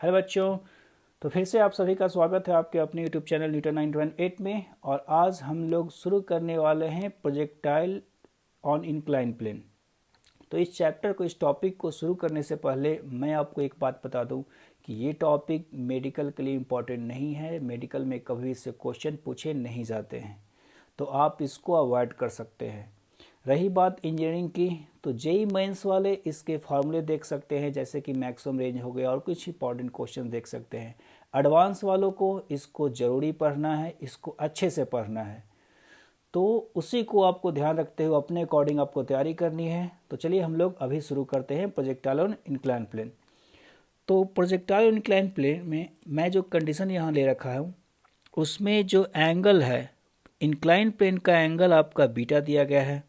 Hello बच्चों। तो फिर से आप सभी का स्वागत है आपके अपने यूट्यूब चैनल न्यूटन 918 में। और आज हम लोग शुरू करने वाले हैं प्रोजेक्टाइल ऑन इंक्लाइन प्लेन। तो इस चैप्टर को, इस टॉपिक को शुरू करने से पहले मैं आपको एक बात बता दूं कि ये टॉपिक मेडिकल के लिए इम्पॉर्टेंट नहीं है। मेडिकल में कभी इससे क्वेश्चन पूछे नहीं जाते हैं, तो आप इसको अवॉइड कर सकते हैं। रही बात इंजीनियरिंग की, तो जेई मेंस वाले इसके फार्मूले देख सकते हैं, जैसे कि मैक्सिमम रेंज हो गया, और कुछ इंपॉर्टेंट क्वेश्चन देख सकते हैं। एडवांस वालों को इसको ज़रूरी पढ़ना है, इसको अच्छे से पढ़ना है, तो उसी को आपको ध्यान रखते हुए अपने अकॉर्डिंग आपको तैयारी करनी है। तो चलिए हम लोग अभी शुरू करते हैं प्रोजेक्टाइल ऑन इंक्लाइन प्लेन। तो प्रोजेक्टाइल ऑन इंक्लाइन प्लेन में मैं जो कंडीशन यहाँ ले रखा हूँ, उसमें जो एंगल है, इंक्लाइन प्लेन का एंगल आपका बीटा दिया गया है।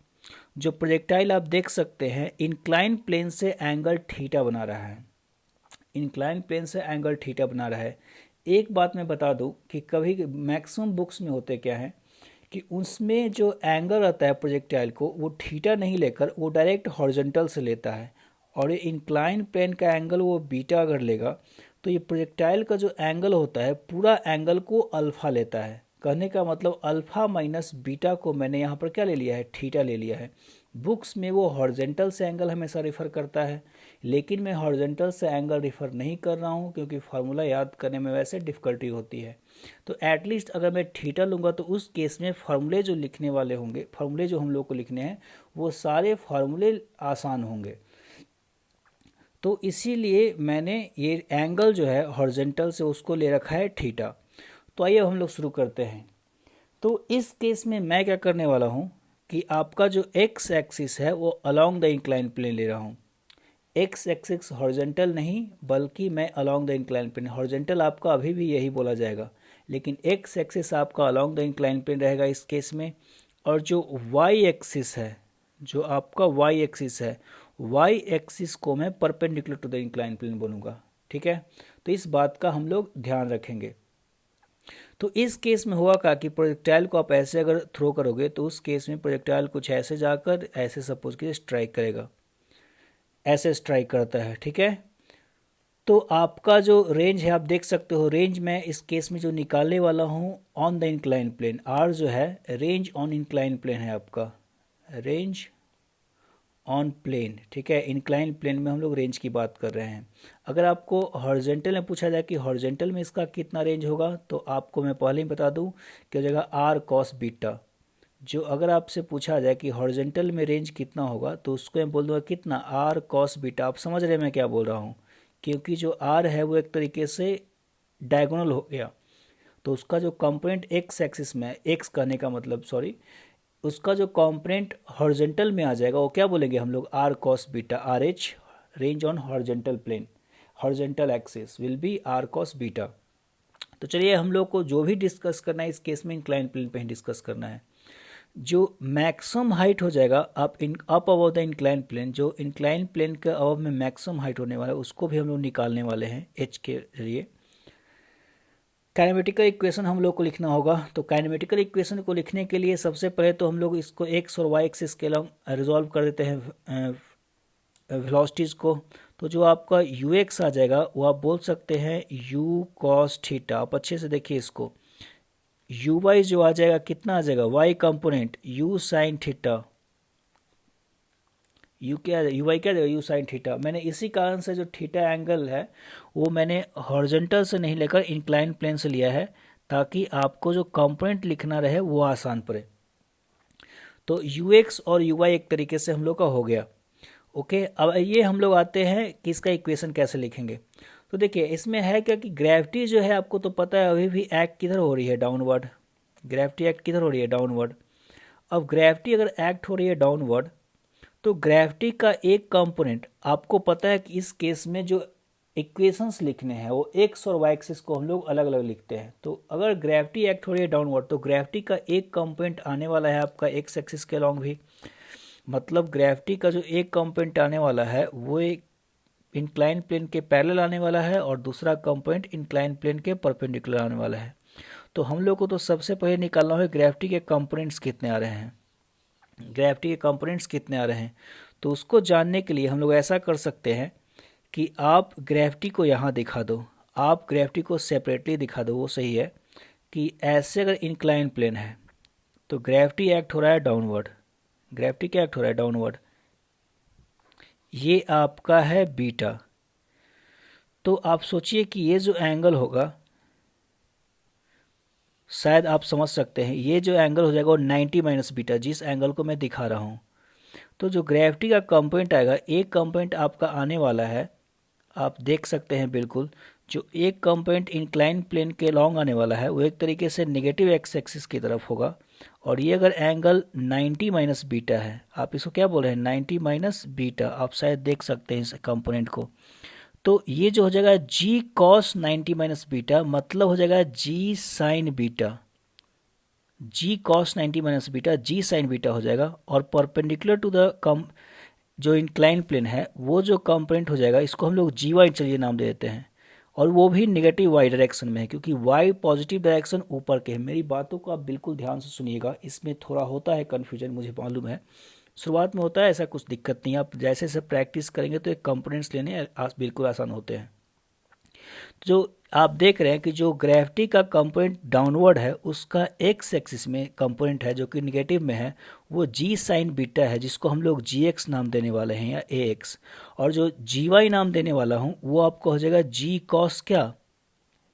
जो प्रोजेक्टाइल आप देख सकते हैं इंक्लाइन प्लेन से एंगल थीटा बना रहा है, इंक्लाइन प्लेन से एंगल थीटा बना रहा है। एक बात मैं बता दूं कि कभी मैक्सिमम बुक्स में होते क्या है कि उसमें जो एंगल रहता है प्रोजेक्टाइल को, वो थीटा नहीं लेकर वो डायरेक्ट हॉरिजॉन्टल से लेता है। और ये इंक्लाइन प्लेन का एंगल वो बीटा अगर लेगा, तो ये प्रोजेक्टाइल का जो एंगल होता है पूरा एंगल को अल्फा लेता है। कहने का मतलब अल्फा माइनस बीटा को मैंने यहाँ पर क्या ले लिया है, थीटा ले लिया है। बुक्स में वो हॉरिजॉन्टल से एंगल हमेशा रिफ़र करता है, लेकिन मैं हॉरिजॉन्टल से एंगल रिफ़र नहीं कर रहा हूँ, क्योंकि फार्मूला याद करने में वैसे डिफ़िकल्टी होती है। तो एटलीस्ट अगर मैं थीटा लूँगा तो उस केस में फार्मूले जो लिखने वाले होंगे, फार्मूले जो हम लोग को लिखने हैं, वो सारे फार्मूले आसान होंगे। तो इसीलिए मैंने ये एंगल जो है हॉरिजॉन्टल से उसको ले रखा है थीटा। तो आइए हम लोग शुरू करते हैं। तो इस केस में मैं क्या करने वाला हूँ कि आपका जो एक्स एक्सिस है वो अलोंग द इंक्लाइन प्लेन ले रहा हूँ। एक्स एक्सिस हॉरिजॉन्टल नहीं, बल्कि मैं along the incline plane. Horizontal आपका अभी भी यही बोला जाएगा, लेकिन एक्स एक्सिस आपका अलोंग द इंक्लाइन प्लेन रहेगा इस केस में। और जो वाई एक्सिस है, जो आपका वाई एक्सिस है, वाई एक्सिस को मैं perpendicular to the incline plane बोलूँगा। ठीक है, तो इस बात का हम लोग ध्यान रखेंगे। तो इस केस में हुआ क्या कि प्रोजेक्टाइल को आप ऐसे अगर थ्रो करोगे, तो उस केस में प्रोजेक्टाइल कुछ ऐसे जाकर ऐसे सपोज कि स्ट्राइक करेगा, ऐसे स्ट्राइक करता है। ठीक है, तो आपका जो रेंज है आप देख सकते हो, रेंज मैं इस केस में जो निकालने वाला हूँ on the incline plane, R जो है रेंज ऑन इंक्लाइन प्लेन है आपका, रेंज ऑन प्लेन। ठीक है, इंक्लाइन प्लेन में हम लोग रेंज की बात कर रहे हैं। अगर आपको हॉरिजॉन्टल में पूछा जाए कि हॉरिजॉन्टल में इसका कितना रेंज होगा, तो आपको मैं पहले ही बता दूं कि हो जाएगा आर कॉस बीटा। जो अगर आपसे पूछा जाए कि हॉरिजॉन्टल में रेंज कितना होगा, तो उसको मैं बोल दूंगा कितना, आर कॉस बीटा। आप समझ रहे हैं मैं क्या बोल रहा हूँ, क्योंकि जो आर है वो एक तरीके से डायगोनल हो गया। तो उसका जो कंपोनेंट एक्स एक्सिस में, एक्स कहने का मतलब सॉरी, उसका जो कंपोनेंट हॉरिजॉन्टल में आ जाएगा वो क्या बोलेंगे हम लोग, R cos beta, R H, range on horizontal plane, horizontal axis will be R cos beta. तो चलिए हम लोग को जो भी डिस्कस करना है इस केस में इंक्लाइन प्लेन पे ही डिस्कस करना है। जो मैक्सिमम हाइट हो जाएगा up above the incline plane, जो इंक्लाइन प्लेन के अबव में मैक्सिमम हाइट होने वाला है, उसको भी हम लोग निकालने वाले हैं एच के जरिए। काइनेमेटिकल इक्वेशन हम लोग को लिखना होगा। तो काइनेमेटिकल इक्वेशन को लिखने के लिए सबसे पहले तो हम लोग इसको एक्स और वाई एक्सिस के अलॉन्ग रिजॉल्व कर देते हैं वेलोसिटीज़ को। तो जो आपका यू एक्स आ जाएगा वो आप बोल सकते हैं यू कॉस थीटा। आप अच्छे से देखिए इसको, यू वाई जो आ जाएगा कितना आ जाएगा, Y component U sine theta, U क्या यू वाई क्या देगा, यू साइन थीटा। मैंने इसी कारण से जो थीटा एंगल है वो मैंने हॉरिजॉन्टल से नहीं लेकर इंक्लाइन प्लेन से लिया है, ताकि आपको जो कंपोनेंट लिखना रहे वो आसान पड़े। तो यू एक्स और यू वाई एक तरीके से हम लोग का हो गया। ओके, अब ये हम लोग आते हैं कि इसका इक्वेशन कैसे लिखेंगे। तो देखिए इसमें है क्या कि ग्रेविटी जो है आपको तो पता है अभी भी एक्ट किधर हो रही है, डाउनवर्ड। ग्रेविटी एक्ट किधर हो रही है, डाउनवर्ड। अब ग्रेविटी अगर एक्ट हो रही है डाउनवर्ड, तो ग्रेविटी का एक कंपोनेंट आपको पता है कि इस केस में जो इक्वेशंस लिखने हैं वो एक्स और वाई एक्सिस को हम लोग अलग अलग लिखते हैं। तो अगर ग्रेविटी एक्ट हो रही है डाउनवर्ड, तो ग्रेविटी का एक कंपोनेंट आने वाला है आपका एक्स एक्सिस के अलॉन्ग भी। मतलब ग्रेविटी का जो एक कंपोनेंट आने वाला है वो एक इंक्लाइन प्लेन के पैरेलल आने वाला है, और दूसरा कंपोनेंट इंक्लाइन प्लेन के परपेंडिकुलर आने वाला है। तो हम लोग को तो सबसे पहले निकालना है ग्रेविटी के कंपोनेंट्स कितने आ रहे हैं, ग्रेविटी के कंपोनेंट्स कितने आ रहे हैं। तो उसको जानने के लिए हम लोग ऐसा कर सकते हैं कि आप ग्रेविटी को यहाँ दिखा दो। आप ग्रेविटी को सेपरेटली दिखा दो वो सही है कि ऐसे अगर इंक्लाइन प्लेन है तो ग्रेविटी एक्ट हो रहा है डाउनवर्ड, ग्रेविटी क्या एक्ट हो रहा है डाउनवर्ड, ये आपका है बीटा। तो आप सोचिए कि ये जो एंगल होगा, शायद आप समझ सकते हैं, ये जो एंगल हो जाएगा वो 90 माइनस बीटा, जिस एंगल को मैं दिखा रहा हूँ। तो जो ग्रेविटी का कंपोनेंट आएगा, एक कंपोनेंट आपका आने वाला है, आप देख सकते हैं बिल्कुल, जो एक कंपोनेंट इंक्लाइन प्लेन के लॉन्ग आने वाला है वो एक तरीके से नेगेटिव एक्स एक्सिस की तरफ होगा। और ये अगर एंगल 90 माइनस बीटा है, आप इसको क्या बोल रहे हैं 90 माइनस बीटा, आप शायद देख सकते हैं इस कंपोनेंट को। तो ये जो हो जाएगा जी कॉस 90 माइनस बीटा, मतलब हो जाएगा जी sine beta, G cos 90 minus beta G sine beta हो जाएगा। और परपेंडिकुलर टू द कम जो इंक्लाइन प्लेन है वो जो कंपोनेंट हो जाएगा, इसको हम लोग जी वाई चलिए नाम दे देते हैं, और वो भी नेगेटिव वाई डायरेक्शन में है, क्योंकि वाई पॉजिटिव डायरेक्शन ऊपर के है। मेरी बातों को आप बिल्कुल ध्यान से सुनिएगा, इसमें थोड़ा होता है कन्फ्यूजन, मुझे मालूम है, शुरुआत में होता है, ऐसा कुछ दिक्कत नहीं है, आप जैसे जैसे प्रैक्टिस करेंगे तो एक कंपोनेंट्स लेने बिल्कुल आसान होते हैं। जो आप देख रहे हैं कि जो ग्रेविटी का कंपोनेंट डाउनवर्ड है उसका एक्स एक्सिस में कंपोनेंट है जो कि निगेटिव में है, वो जी साइन बीटा है, जिसको हम लोग जी एक्स नाम देने वाले हैं या ए एक्स। और जो जी वाई नाम देने वाला हूँ वो आपको हो जाएगा जी कॉस क्या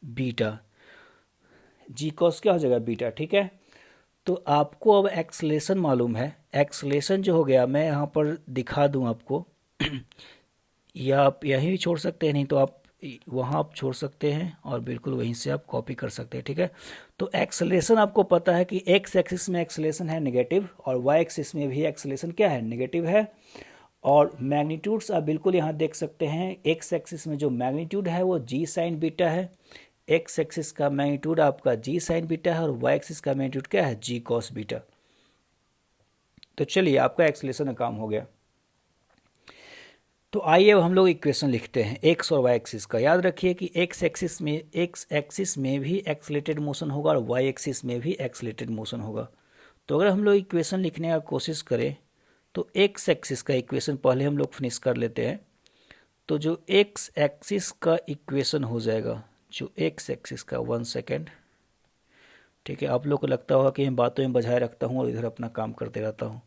बीटा, जी कॉस क्या हो जाएगा बीटा, ठीक है। तो आपको अब एक्सलेशन मालूम है, एक्सलेशन जो हो गया मैं यहाँ पर दिखा दूँ आपको या आप यहीं भी छोड़ सकते हैं, नहीं तो आप वहाँ आप छोड़ सकते हैं और बिल्कुल वहीं से आप कॉपी कर सकते हैं, ठीक है। तो एक्सेलरेशन आपको पता है कि एक्स एक्सिस में एक्सेलरेशन है नेगेटिव और वाई एक्सिस में भी एक्सेलरेशन क्या है नेगेटिव है। और मैग्नीट्यूड्स आप बिल्कुल यहाँ देख सकते हैं, एक्स एक्सिस में जो मैग्नीट्यूड है वो जी साइन बीटा है, एक्स एक्सिस का मैग्नीट्यूड आपका जी साइन बीटा है और वाई एक्सिस का मैग्नीट्यूड क्या है जी कॉस बीटा। तो चलिए आपका एक्सेलरेशन का काम हो गया। तो आइए अब हम लोग इक्वेशन लिखते हैं एक्स और वाई एक्सिस का। याद रखिए कि एक्स एक्सिस में भी एक्सलेटेड मोशन होगा और वाई एक्सिस में भी एक्सलेटेड मोशन होगा। तो अगर हम लोग इक्वेशन लिखने का कोशिश करें तो एक्स एक्सिस का इक्वेशन पहले हम लोग फिनिश कर लेते हैं। तो जो एक्स एक्सिस का इक्वेशन हो जाएगा, जो एक्स एक्सिस का, 1 सेकेंड, ठीक है। आप लोग को लगता होगा कि मैं बातों में बजाय रखता हूँ और इधर अपना काम करते रहता हूँ,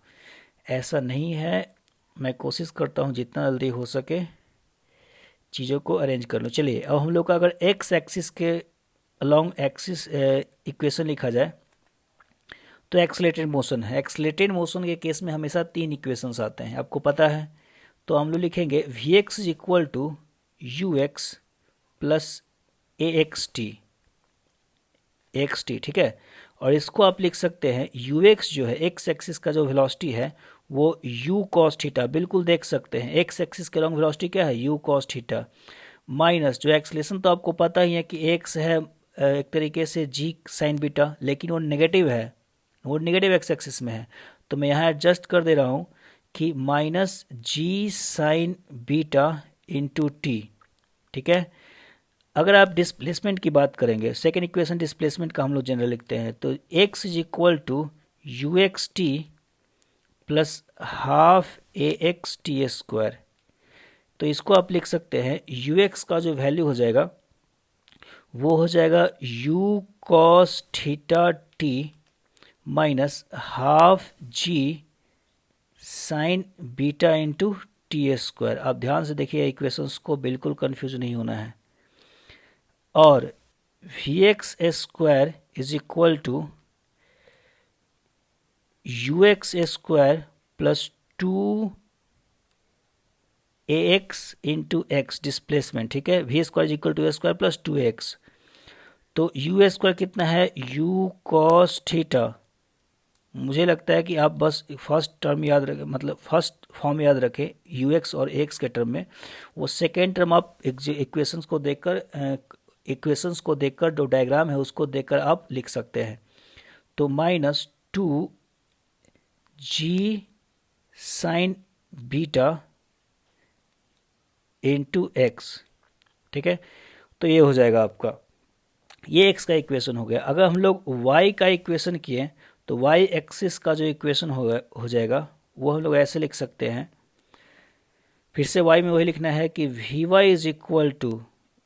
ऐसा नहीं है। मैं कोशिश करता हूँ जितना जल्दी हो सके चीज़ों को अरेंज कर लो। चलिए अब हम लोग का अगर एक्स एक्सिस के अलोंग एक्सिस इक्वेशन लिखा जाए तो एक्सलेटेड मोशन है। एक्सलेटेड मोशन के केस में हमेशा 3 इक्वेशंस आते हैं, आपको पता है। तो हम लोग लिखेंगे V X is equal to U X plus A X T, ठीक है। और इसको आप लिख सकते हैं यू एक्स जो है एक्स एक्सिस का जो वेलोसिटी है वो यू कॉस थीटा, बिल्कुल देख सकते हैं एक्स एक्सिस के लॉन्ग वेलोसिटी क्या है यू कॉस थीटा, माइनस जो एक्सलेशन तो आपको पता ही है कि एक्स है एक तरीके से जी साइन बीटा, लेकिन वो नेगेटिव है, वो नेगेटिव एक्स एक्सिस में है। तो मैं यहाँ एडजस्ट कर दे रहा हूँ कि minus G sine beta into T, ठीक है। अगर आप डिस्प्लेसमेंट की बात करेंगे, सेकेंड इक्वेशन डिस्प्लेसमेंट का हम लोग जनरल लिखते हैं, तो x is equal to U X T plus half A X T square. तो इसको आप लिख सकते हैं यू एक्स का जो वैल्यू हो जाएगा वो हो जाएगा U cos theta T minus half G sine beta into T square. आप ध्यान से देखिए इक्वेशंस को, बिल्कुल कंफ्यूज नहीं होना है। और V X square is equal to U X square plus 2 A X into X displacement, ठीक है। V square is equal to A square plus 2x। तो यू स्क्वायर कितना है यू कॉस थीटा। मुझे लगता है कि आप बस फर्स्ट टर्म याद रखें, मतलब फर्स्ट फॉर्म याद रखें यू एक्स और एक्स के टर्म में, वो सेकेंड टर्म आप इक्वेशंस को देखकर जो डायग्राम है उसको देखकर आप लिख सकते हैं। तो माइनस 2 जी साइन बीटा इंटू एक्स, ठीक है। तो ये हो जाएगा आपका, ये एक्स का इक्वेशन हो गया। अगर हम लोग वाई का इक्वेशन किए तो वाई एक्सिस का जो इक्वेशन हो जाएगा वो हम लोग ऐसे लिख सकते हैं, फिर से वाई में वही लिखना है कि V Y is equal to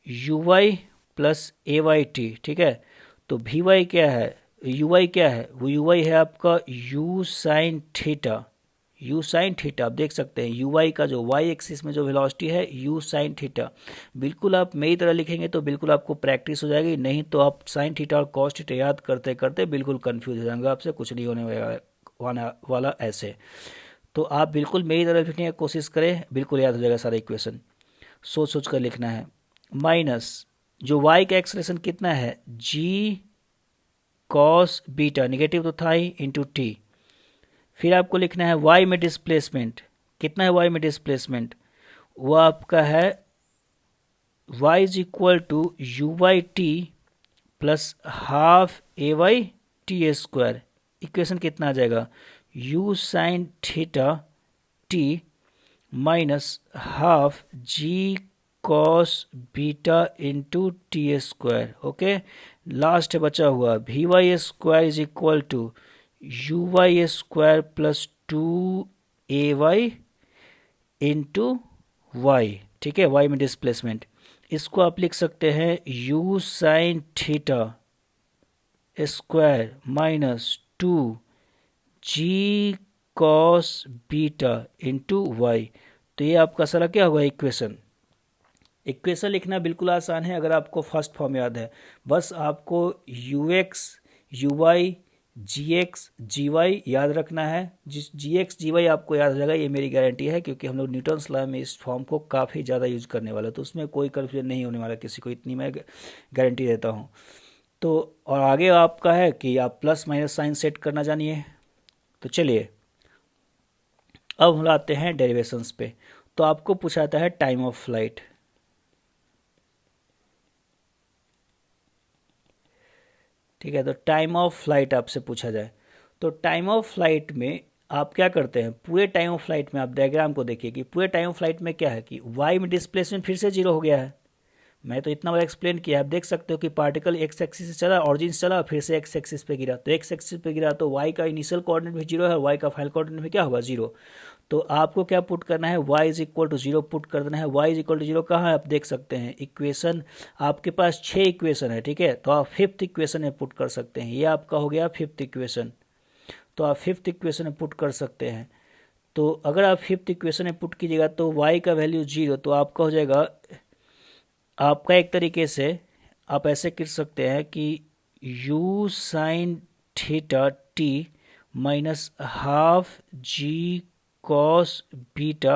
you Y plus A Y T, ठीक है। तो वी वाई क्या है, यू वाई क्या है, वो यू वाई है आपका you sine theta, you sine theta. आप देख सकते हैं यू वाई का जो वाई एक्सिस में जो वेलोसिटी है यू साइन थीटा। बिल्कुल आप मेरी तरह लिखेंगे तो बिल्कुल आपको प्रैक्टिस हो जाएगी, नहीं तो आप साइन थीटा और कॉस थीटा याद करते करते बिल्कुल कंफ्यूज हो जाएंगे, आपसे कुछ नहीं होने वाला ऐसे। तो आप बिल्कुल मेरी तरह लिखने की कोशिश करें, बिल्कुल याद हो जाएगा सारा इक्वेशन, सोच सोच कर लिखना है। माइनस जो y का एक्सप्रेशन कितना है, जी कॉस बीटा, निगेटिव तो था ही, इंटू टी। फिर आपको लिखना है y में डिस्प्लेसमेंट, कितना है y में डिस्प्लेसमेंट, वो आपका है y is equal to you y t plus half a Y t square. Equation कितना आ जाएगा, u sine theta T minus half g cos beta into T square. Okay, last बचा हुआ v y square is equal to you Y square plus two a y into Y, ठीक है, Y में displacement. इसको आप लिख सकते हैं U sine theta square minus two G cos beta into Y. तो ये आपका सारा क्या होगा इक्वेशन। इक्वेशन लिखना बिल्कुल आसान है अगर आपको फर्स्ट फॉर्म याद है। बस आपको U X U Y G X G Y याद रखना है। जिस जी एक्स जी वाई आपको याद हो जाएगा, ये मेरी गारंटी है, क्योंकि हम लोग न्यूटन्स लॉ में इस फॉर्म को काफ़ी ज़्यादा यूज करने वाला, तो उसमें कोई कन्फ्यूजन नहीं होने वाला किसी को, इतनी मैं गारंटी देता हूँ। तो और आगे आपका है कि आप प्लस माइनस साइन सेट करना जानिए। तो चलिए अब हम आते हैं डेरिवेशंस पे। तो आपको पूछाता है टाइम ऑफ फ्लाइट, ठीक है। तो टाइम ऑफ फ्लाइट आपसे पूछा जाए तो टाइम ऑफ फ्लाइट में आप क्या करते हैं, पूरे टाइम ऑफ फ्लाइट में आप डायग्राम को देखिए कि पूरे टाइम ऑफ फ्लाइट में क्या है कि वाई में डिस्प्लेसमेंट फिर से जीरो हो गया है। मैं तो इतना बड़ा एक्सप्लेन किया, आप देख सकते हो कि पार्टिकल एक्स एक्सिस से चला, ऑरिजिन से चला, फिर से एक्स एक्सिस पे गिरा, तो एक्स एक्सिस पे गिरा तो वाई का इनिशियल कोऑर्डिनेट भी जीरो है, वाई का फाइनल कोऑर्डिनेट भी क्या होगा, जीरो। तो आपको क्या पुट करना है, Y is equal to zero put कर देना है। Y is equal to zero कहाँ है, आप देख सकते हैं इक्वेशन, आपके पास 6 इक्वेशन है, ठीक है। तो आप फिफ्थ इक्वेशन में पुट कर सकते हैं, ये आपका हो गया फिफ्थ इक्वेशन। तो आप फिफ्थ इक्वेशन में पुट कर सकते हैं। तो अगर आप फिफ्थ इक्वेशन में पुट कीजिएगा तो वाई का वैल्यू जीरो, तो आपका हो जाएगा, आपका एक तरीके से आप ऐसे कर सकते हैं कि u sine theta T minus half g cos beta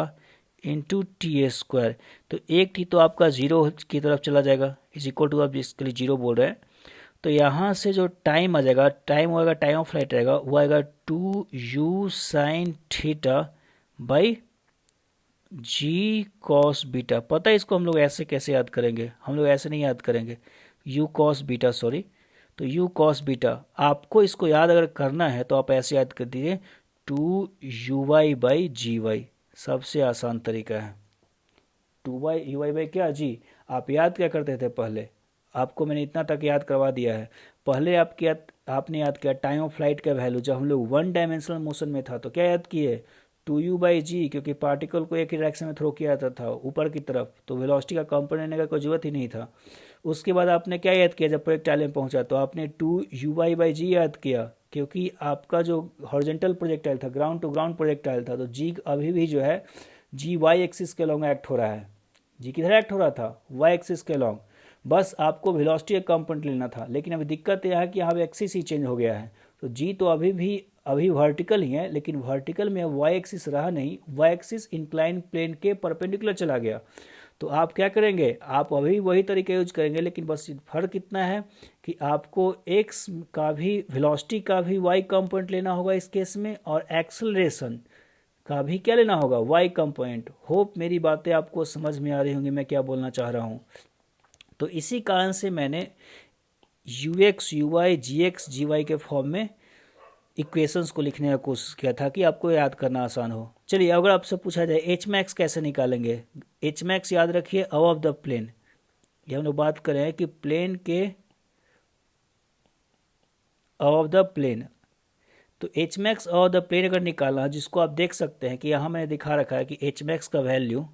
into T square. तो एक टी तो आपका जीरो की तरफ चला जाएगा, इज इक्वल टू, आप जिसके लिए जीरो बोल रहे हैं। तो यहाँ से जो टाइम आ जाएगा, टाइम होगा, टाइम ऑफ फ्लाइट रहेगा, वो आएगा two U sine theta by G cos beta. पता है इसको हम लोग ऐसे कैसे याद करेंगे, हम लोग ऐसे नहीं याद करेंगे, यू कॉस बीटा, सॉरी। तो यू कॉस बीटा आपको इसको याद अगर करना है तो आप ऐसे याद कर दीजिए, two you Y by G Y, सबसे आसान तरीका है। Two Y U Y by क्या जी, आप याद क्या करते थे पहले, आपको मैंने इतना तक याद करवा दिया है। पहले आपने याद किया टाइम ऑफ फ्लाइट का वैल्यू, जब हम लोग वन डायमेंशनल मोशन में था तो क्या याद किए, टू यू बाई जी, क्योंकि पार्टिकल को एक ही डायरेक्शन में थ्रो किया जाता था ऊपर की तरफ, तो वेलोसिटी का कंपोनेंट लेने का कोई जरूरत ही नहीं था। उसके बाद आपने क्या याद किया, जब प्रोजेक्टाइल में पहुंचा तो आपने टू यू वाई बाई जी याद किया, क्योंकि आपका जो हॉरिजॉन्टल प्रोजेक्टाइल था, ग्राउंड टू ग्राउंड प्रोजेक्टाइल था, तो जी अभी भी जो है जी वाई एक्सिस के लॉन्ग एक्ट हो रहा है। जी किधर एक्ट हो रहा था, वाई एक्सिस के लॉन्ग। बस आपको वेलोसिटी का कंपोनेंट लेना था, लेकिन अभी दिक्कत यह है कि यहाँ एक्सिस ही चेंज हो गया है। तो जी तो अभी वर्टिकल ही है, लेकिन वर्टिकल में वाई एक्सिस रहा नहीं, वाई एक्सिस इंक्लाइन प्लेन के परपेंडिकुलर चला गया। तो आप क्या करेंगे, आप अभी वही तरीका यूज करेंगे, लेकिन बस फर्क इतना है कि आपको एक्स का भी, वेलोसिटी का भी वाई कंपोनेंट लेना होगा इस केस में, और एक्सेलरेशन का भी क्या लेना होगा, वाई कंपोनेंट। होप मेरी बातें आपको समझ में आ रही होंगी मैं क्या बोलना चाह रहा हूँ। तो इसी कारण से मैंने U X U Y G X G Y के फॉर्म में इक्वेशंस को लिखने का कोशिश किया था कि आपको याद करना आसान हो। चलिए अगर आपसे पूछा जाए एच मैक्स कैसे निकालेंगे, एच मैक्स याद रखिए अबव द प्लेन। ये हम लोग बात कर रहे हैं कि प्लेन के अबव द प्लेन। तो H max above the plane अगर निकालना, जिसको आप देख सकते हैं कि यहाँ मैंने दिखा रखा है कि एच मैक्स का value,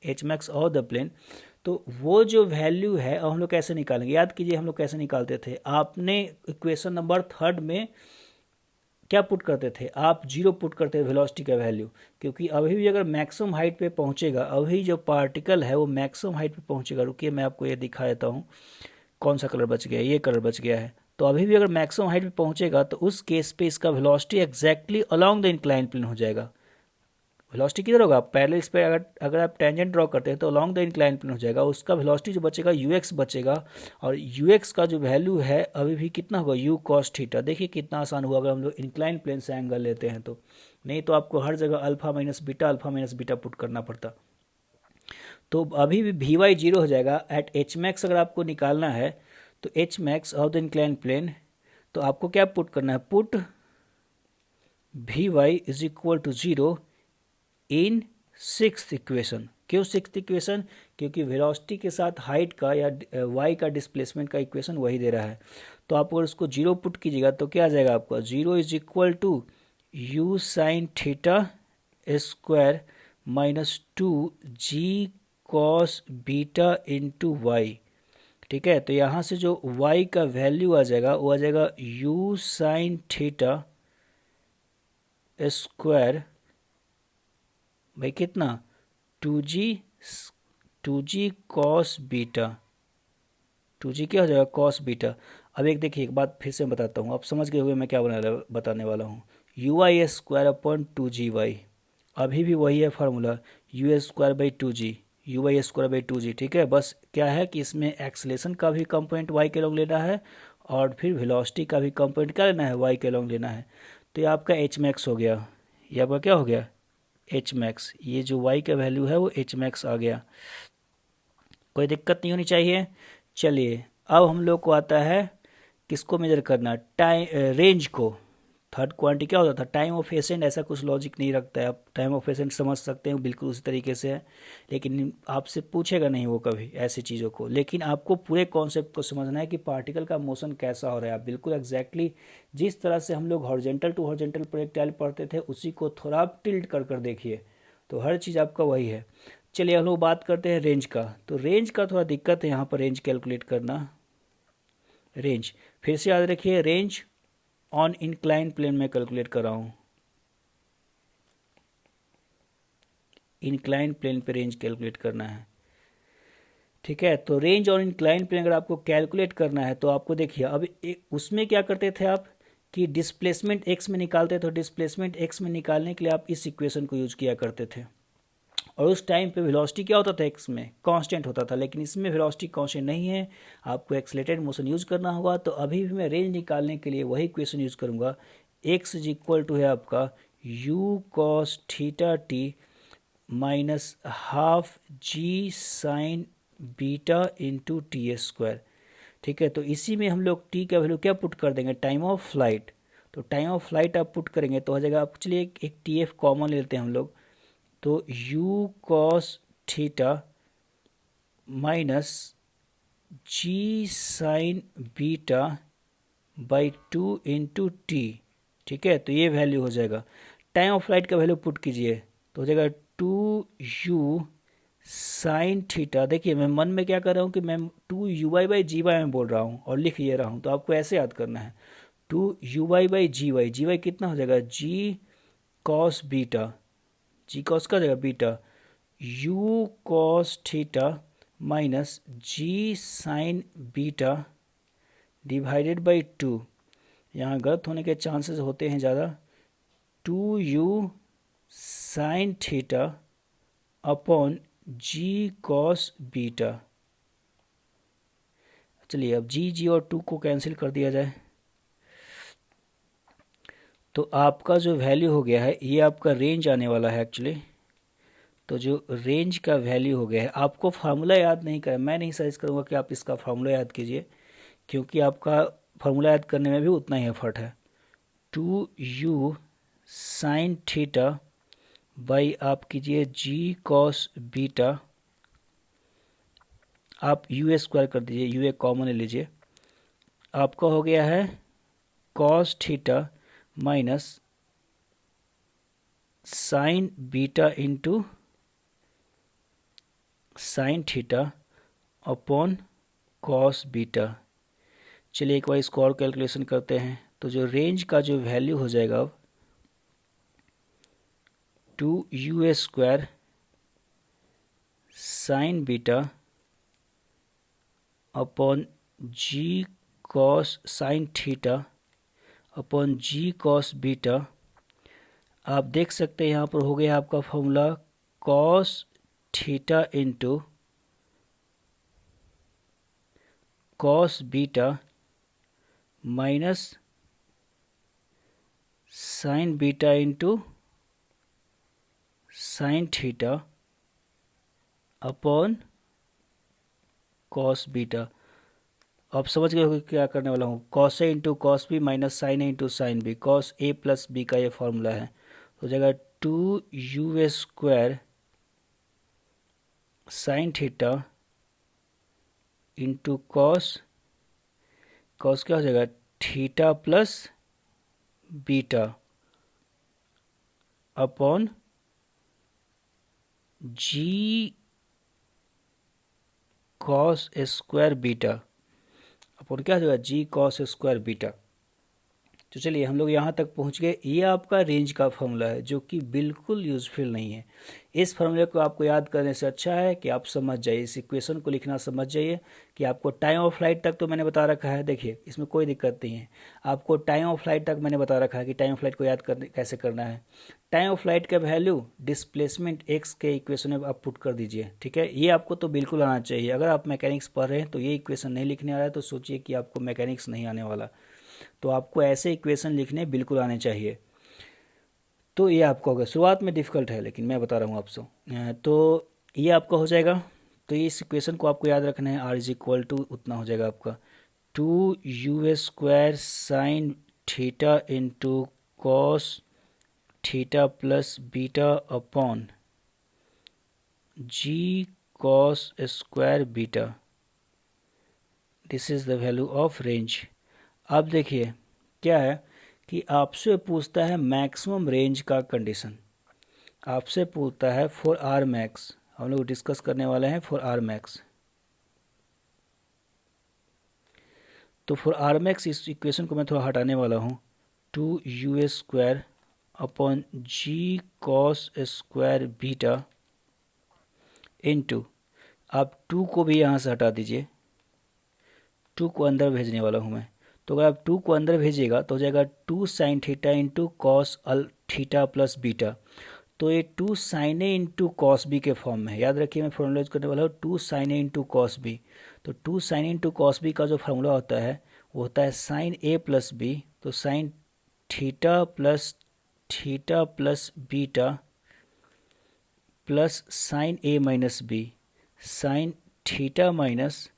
H max above the plane, तो वो जो वैल्यू है अब हम लोग कैसे निकालेंगे, याद कीजिए हम लोग कैसे निकालते थे। आपने इक्वेशन नंबर 3 में क्या पुट करते थे, आप 0 पुट करते थे वेलोसिटी का वैल्यू, क्योंकि अभी भी अगर मैक्सिमम हाइट पे पहुंचेगा, अभी जो पार्टिकल है वो मैक्सिमम हाइट पे पहुंचेगा। रुकिए मैं आपको ये दिखा देता हूँ, कौन सा कलर बच गया, ये कलर बच गया है। तो अभी भी अगर मैक्सिमम हाइट पे पहुंचेगा तो उस केस पे इसका velocity exactly along the incline plane हो जाएगा। वेलोसिटी किधर होगा, पैरेलल इस पे अगर आप टेंजेंट ड्रॉ करते हैं तो अलोंग द इंक्लाइन प्लेन हो जाएगा। उसका वेलोसिटी जो बचेगा यूएक्स बचेगा, और यूएक्स का जो वैल्यू है अभी भी कितना होगा, यू कॉस थीटा। देखिए कितना आसान हुआ अगर हम लोग इंक्लाइन प्लेन से एंगल लेते हैं तो, नहीं तो आपको हर जगह अल्फा माइनस बीटा पुट करना पड़ता। तो अभी भी वी वाई 0 हो जाएगा। एट एच मैक्स अगर आपको निकालना है तो H max of the incline plane, तो आपको क्या पुट करना है, put V Y is equal to 0 in sixth equation. क्यों सिक्स्थ इक्वेशन, क्योंकि वेलोसिटी के साथ हाइट का या वाई का डिस्प्लेसमेंट का इक्वेशन वही दे रहा है। तो आप अगर उसको 0 पुट कीजिएगा तो क्या आ जाएगा आपका, 0 is equal to U sine theta square minus 2 G cos beta into Y. ठीक है, तो यहाँ से जो y का वैल्यू आ जाएगा वो आ जाएगा u साइन थीटा स्क्वायर भाई कितना, 2g कॉस बीटा, 2g क्या हो जाएगा कॉस बीटा। अब एक देखिए, एक बात फिर से बताता हूँ, आप समझ गए हुए मैं क्या बताने वाला हूँ। U I square upon 2g y, अभी भी वही है formula, U square by 2g, U Y square by 2g। ठीक है, बस क्या है कि इसमें एक्सलेशन का भी कंपोनेंट y के लॉन्ग लेना है, और फिर वेलोसिटी का भी कंपोनेंट क्या लेना है, y के लॉन्ग लेना है। तो ये आपका एच मैक्स हो गया, ये आपका क्या हो गया, एच मैक्स। ये जो y का वैल्यू है वो एच मैक्स आ गया, कोई दिक्कत नहीं होनी चाहिए। चलिए अब हम लोग को आता है किसको मेजर करना, टाइम रेंज को। थर्ड क्वांटिटी क्या होता था, टाइम ऑफ एसेंट। ऐसा कुछ लॉजिक नहीं रखता है, आप टाइम ऑफ एसेंट समझ सकते हैं बिल्कुल उसी तरीके से है, लेकिन आपसे पूछेगा नहीं वो कभी ऐसी चीज़ों को। लेकिन आपको पूरे कॉन्सेप्ट को समझना है कि पार्टिकल का मोशन कैसा हो रहा है। आप बिल्कुल एग्जैक्टली जिस तरह से हम लोग हॉरिजॉन्टल टू हॉरिजॉन्टल प्रोजेक्टाइल पढ़ते थे उसी को थोड़ा आप टिल्ट कर कर देखिए, तो हर चीज़ आपका वही है। चलिए हम लोग बात करते हैं रेंज का। तो रेंज का थोड़ा दिक्कत है यहाँ पर रेंज कैलकुलेट करना। रेंज फिर से याद रखिए, रेंज ऑन इंक्लाइन प्लेन में कैलकुलेट कर रहा हूँ, इंक्लाइन प्लेन पे रेंज कैलकुलेट करना है। ठीक है, तो रेंज ऑन इंक्लाइन प्लेन अगर आपको कैलकुलेट करना है तो आपको देखिए, अब उसमें क्या करते थे आप कि डिस्प्लेसमेंट एक्स में निकालते थे। तो डिस्प्लेसमेंट एक्स में निकालने के लिए आप इस इक्वेशन को यूज किया करते थे, और उस टाइम पे वेलोसिटी क्या होता था, एक्स में कांस्टेंट होता था। लेकिन इसमें वेलोसिटी कांस्टेंट नहीं है, आपको एक्सलेटेड मोशन यूज़ करना होगा। तो अभी भी मैं रेंज निकालने के लिए वही इक्वेशन यूज़ करूँगा। एक्स इज इक्वल टू है आपका U cos theta T minus half G sine beta into T square. ठीक है, तो इसी में हम लोग टी का वैल्यू क्या पुट कर देंगे, टाइम ऑफ फ्लाइट। तो टाइम ऑफ फ्लाइट आप पुट करेंगे तो हो जाएगा, आप चलिए एक टी एफ कॉमन लेते हैं हम लोग। तो u cos theta minus G sine beta by 2 into T. ठीक है, तो ये वैल्यू हो जाएगा। टाइम ऑफ फ्लाइट का वैल्यू पुट कीजिए तो हो जाएगा 2u साइन थीटा। देखिए मैं मन में क्या कर रहा हूँ कि मैं 2u/g/y में बोल रहा हूँ और लिख ये रहा हूँ, तो आपको ऐसे याद करना है 2u/g/y। जी कितना हो जाएगा, G cos beta, G cos का जगह beta, U cos theta minus G sine beta divided by 2। यहाँ गलत होने के चांसेस होते हैं ज़्यादा, 2u sine theta upon G cos beta. चलिए अब जी और 2 को कैंसिल कर दिया जाए तो आपका जो वैल्यू हो गया है ये आपका रेंज आने वाला है एक्चुअली। तो जो रेंज का वैल्यू हो गया है, आपको फार्मूला याद नहीं करें, मैं नहीं सजेस्ट करूँगा कि आप इसका फार्मूला याद कीजिए, क्योंकि आपका फार्मूला याद करने में भी उतना ही एफर्ट है। 2u साइन थीटा बाई आप कीजिए जी कॉस बीटा, आप यू स्क्वायर कर दीजिए, यू एक कॉमन ले लीजिए, आपका हो गया है cos theta minus sine beta into sine theta upon cos beta. चलिए एक बार इसको और कैलकुलेशन करते हैं। तो जो रेंज का जो वैल्यू हो जाएगा अब 2u² sine beta upon G cos sine theta upon G cos beta. आप देख सकते हैं यहाँ पर हो गया आपका formula cos theta into cos beta minus sine beta into sine theta upon cos beta. आप समझ गए हो क्या करने वाला हूँ। Cos A into cos B minus sine A into sine B, cos A plus B का ये फॉर्मूला है। तो जगह 2u² sine theta into cos क्या हो जाएगा theta plus beta upon G cos square beta upon क्या हो जाएगा जी कॉस स्क्वायर बीटा। तो चलिए हम लोग यहाँ तक पहुँच गए। ये आपका रेंज का फॉर्मूला है जो कि बिल्कुल यूज़फुल नहीं है। इस फॉर्मूले को आपको याद करने से अच्छा है कि आप समझ जाइए, इस इक्वेशन को लिखना समझ जाइए कि आपको टाइम ऑफ फ्लाइट तक तो मैंने बता रखा है। देखिए इसमें कोई दिक्कत नहीं है, आपको टाइम ऑफ फ्लाइट तक मैंने बता रखा है कि टाइम ऑफ फ्लाइट को याद करने कैसे करना है। टाइम ऑफ फ्लाइट का वैल्यू डिस्प्लेसमेंट एक्स के इक्वेशन में आप पुट कर दीजिए, ठीक है। ये आपको तो बिल्कुल आना चाहिए। अगर आप मैकेनिक्स पढ़ रहे हैं तो ये इक्वेशन नहीं लिखने आ रहा है तो सोचिए कि आपको मैकेनिक्स नहीं आने वाला। तो आपको ऐसे इक्वेशन लिखने बिल्कुल आने चाहिए। तो ये आपको होगा, शुरुआत में डिफ़िकल्ट है लेकिन मैं बता रहा हूँ आपसे। तो ये आपका हो जाएगा। तो इस इक्वेशन को आपको याद रखना है, आर इज इक्वल टू उतना हो जाएगा आपका 2u² sine theta into cos theta plus beta upon G cos square beta. This is the value of range. अब देखिए क्या है कि आपसे पूछता है मैक्सिमम रेंज का कंडीशन, आपसे पूछता है फॉर आर मैक्स। हम लोग डिस्कस करने वाले हैं फॉर आर मैक्स। तो फॉर आर मैक्स इस इक्वेशन को मैं थोड़ा हटाने वाला हूँ। 2u² upon G cos square beta into, आप 2 को भी यहाँ से हटा दीजिए, 2 को अंदर भेजने वाला हूँ मैं। तो अगर आप 2 को अंदर भेजिएगा तो हो जाएगा 2 sign theta into cos theta plus beta. तो ये 2 sign A into cos B के फॉर्म में है। याद रखिए मैं फॉर्मूला यूज करने वाला हूँ 2 sign A into cos B. तो 2 साइन इंटू कॉस बी का जो फार्मूला होता है वो होता है साइन ए प्लस बी। तो sine theta plus beta plus sine A minus B, sine theta minus